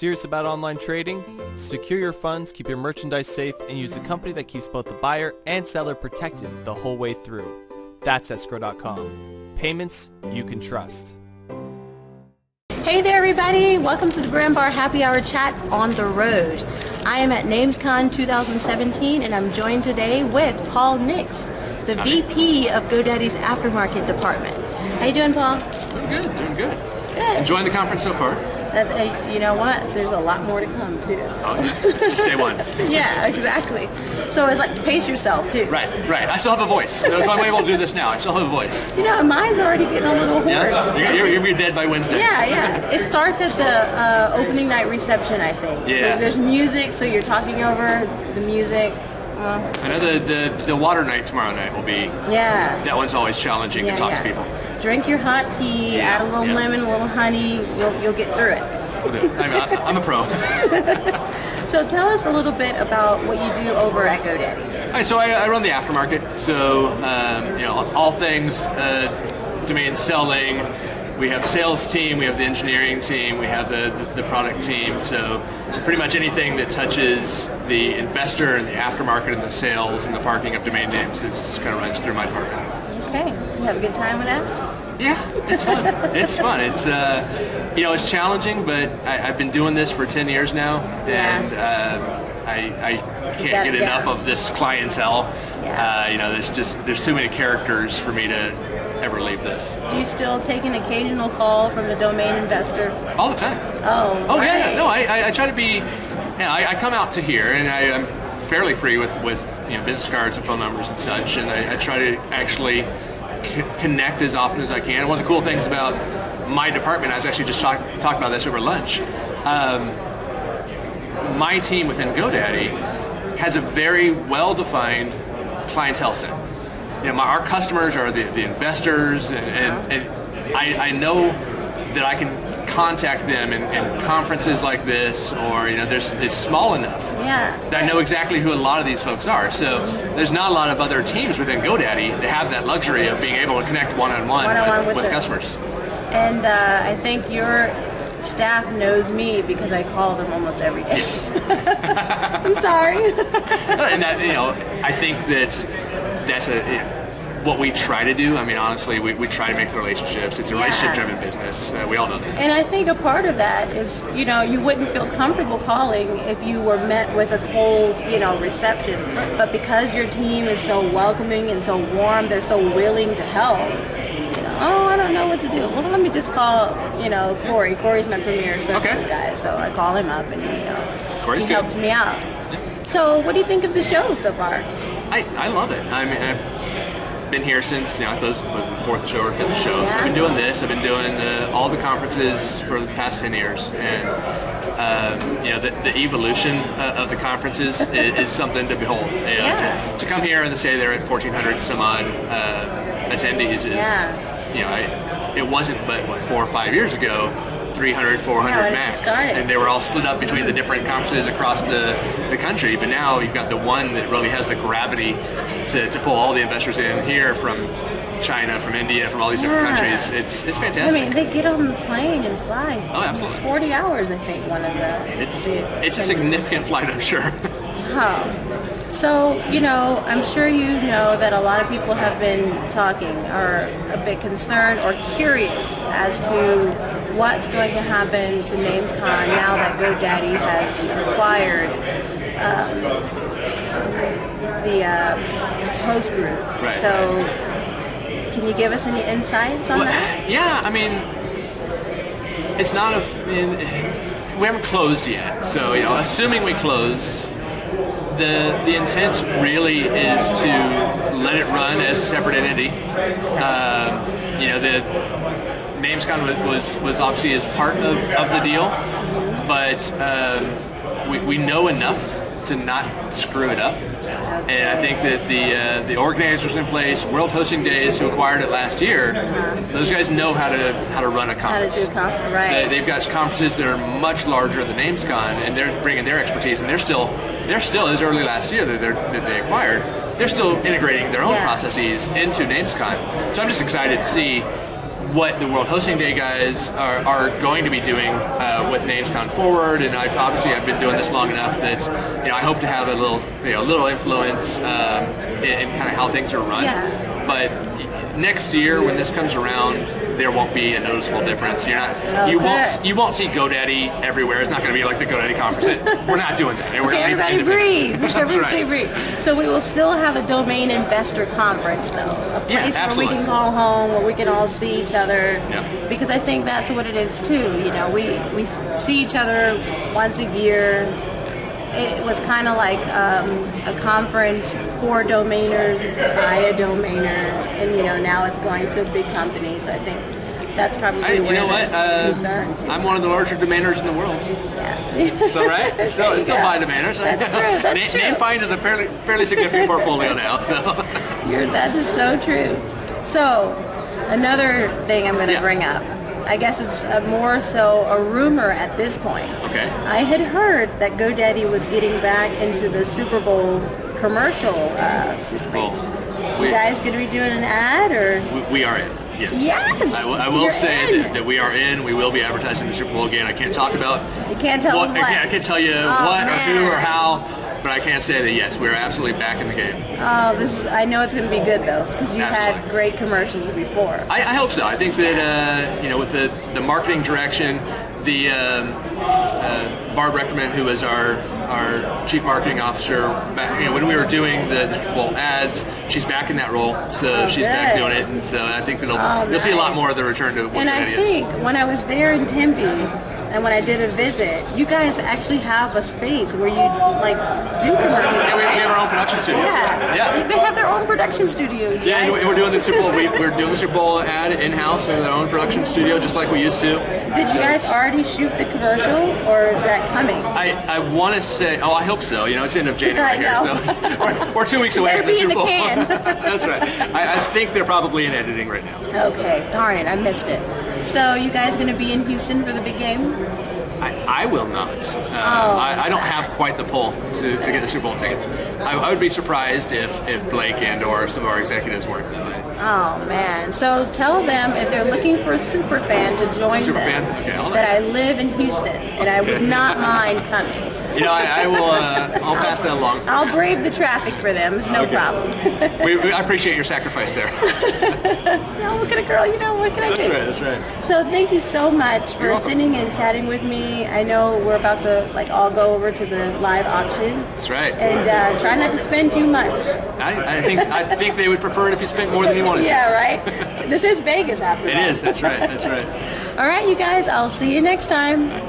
serious about online trading? Secure your funds, keep your merchandise safe, and use a company that keeps both the buyer and seller protected the whole way through. That's escrow.com. Payments you can trust. Hey there everybody, welcome to the Brand.bar Happy Hour chat on the road. I am at NamesCon 2017 and I'm joined today with Paul Nix, the VP of GoDaddy's Aftermarket department. How you doing, Paul? Doing good, doing good. Good. Enjoying the conference so far? You know what? There's a lot more to come too. So. Oh, it's just day one. Yeah, exactly. So it's like pace yourself too. Right. I still have a voice. That's why I'm able to do this now. I still have a voice. You know, mine's already getting a little hoarse. Yeah? You're going to be dead by Wednesday. Yeah. It starts at the opening night reception, I think. Yeah. There's music, so you're talking over the music. I know the water night tomorrow night will be. Yeah. That one's always challenging to talk to people. Drink your hot tea, add a little lemon, a little honey, you'll get through it. I'm a pro. So tell us a little bit about what you do over at GoDaddy. All right, so I run the aftermarket. So all things domain selling. We have sales team, we have the engineering team, we have the product team. So pretty much anything that touches the investor and the aftermarket and the sales and the parking of domain names kind of runs through my department. Okay, you have a good time with that? Yeah, it's fun. It's fun. It's it's challenging, but I've been doing this for 10 years now, and I can't get enough of this clientele. Yeah. There's too many characters for me to ever leave this. Do you still take an occasional call from the domain investor? All the time. Oh, right. Yeah. No, I try to be. I come out to here, and I'm fairly free with business cards and phone numbers and such, and I try to actually connect as often as I can. One of the cool things about my department, I was actually just talking about this over lunch. My team within GoDaddy has a very well-defined clientele set. Our customers are the investors, and I know that I can contact them in conferences like this, or it's small enough that I know exactly who a lot of these folks are. So there's not a lot of other teams within GoDaddy that have that luxury of being able to connect one-on-one with customers. And I think your staff knows me because I call them almost every day. I'm sorry. And that, I think that's what we try to do. I mean, honestly, we try to make the relationships. It's a relationship-driven business. We all know that. And I think a part of that is, you wouldn't feel comfortable calling if you were met with a cold, reception. But because your team is so welcoming and so warm, they're so willing to help. I don't know what to do. Well, let me just call, Corey. Corey's my premier services guy, so I call him up and he helps me out. So, what do you think of the show so far? I love it. I mean, I've been here since, I suppose, the fourth show or fifth show. So I've been doing this. I've been doing all the conferences for the past 10 years. And, the evolution of the conferences is something to behold. To come here and to say they're at 1,400 some odd attendees is, it wasn't but 4 or 5 years ago, 300, 400 max. And they were all split up between the different conferences across the country. But now you've got the one that really has the gravity to pull all the investors in here from China, from India, from all these different countries. It's fantastic. I mean, they get on the plane and fly. Oh, absolutely. It's 40 hours, I think, one of the... It's a significant flight, I'm sure. So, I'm sure you know that a lot of people have been talking, or a bit concerned or curious as to what's going to happen to NamesCon now that GoDaddy has acquired the host group. Right. So, can you give us any insights on that? Yeah, I mean, it's not we haven't closed yet. So, assuming we close, the intent really is to let it run as a separate entity. The NamesCon was obviously as part of the deal, but we know enough to not screw it up. And I think that the organizers in place, World Hosting Days, who acquired it last year, those guys know how to run a conference. They've got conferences that are much larger than NamesCon, and they're bringing their expertise, and they're still as early last year that they acquired. They're still integrating their own processes into NamesCon. So I'm just excited to see what the World Hosting Day guys are going to be doing with NamesCon forward, and I've been doing this long enough that I hope to have a little influence in kind of how things are run. Yeah. But next year when this comes around, there won't be a noticeable difference. You won't see GoDaddy everywhere. It's not going to be like the GoDaddy conference. We're not doing that. We're Everybody breathe. That's Everybody right. breathe. So we will still have a domain investor conference, though. A place where we absolutely. can call home, where we can all see each other. Yeah. Because I think that's what it is too. We see each other once a year. It was kind of like a conference for domainers by a domainer, and now it's going to big companies. I think that's probably where I'm one of the larger domainers in the world. Yeah. So right, it's still by domainers. That's true. That's true. NameFind is a fairly significant portfolio now. So that is so true. So another thing I'm going to bring up. I guess it's more so a rumor at this point. Okay. I had heard that GoDaddy was getting back into the Super Bowl commercial space. You guys going to be doing an ad, or? We are in. Yes. Yes. I will say that we are in. We will be advertising the Super Bowl again. I can't talk about. You can't tell us what. I can't tell you what or who or how. But I can say that yes, we're absolutely back in the game. Oh, I know it's going to be good though, because you've had great commercials before. I hope so. I think that with the marketing direction, the Barb Reckerman, who was our chief marketing officer, when we were doing the ads, she's back in that role, so she's back doing it, and so I think that you'll see a lot more of the return to what And that I think when I was there in Tempe, and when I did a visit, you guys actually have a space where you do commercials. Yeah, we have our own production studio. Yeah. They have their own production studio. Yeah, and we're doing the Super Bowl. We're doing the Super Bowl ad in-house in our own production studio, just like we used to. Did you guys already shoot the commercial, or is that coming? I want to say, I hope so. It's the end of January here, so we're 2 weeks away from the Super Bowl. That's right. I think they're probably in editing right now. Okay, darn it, I missed it. So you guys going to be in Houston for the big game? I will not. I don't have quite the pull to get the Super Bowl tickets. I would be surprised if Blake and or some of our executives weren't though. Oh man! So tell them if they're looking for a super fan to join them that I live in Houston and I would not mind coming. I will. I'll pass that along. I'll brave the traffic for them. It's no problem. I appreciate your sacrifice there. Look at a girl. What can I do? That's right. So thank you so much for sitting and chatting with me. I know we're about to all go over to the live auction. That's right. And try not to spend too much. I think they would prefer it if you spent more than you wanted to. Yeah, right. This is Vegas after all. It is. That's right. That's right. All right, you guys. I'll see you next time.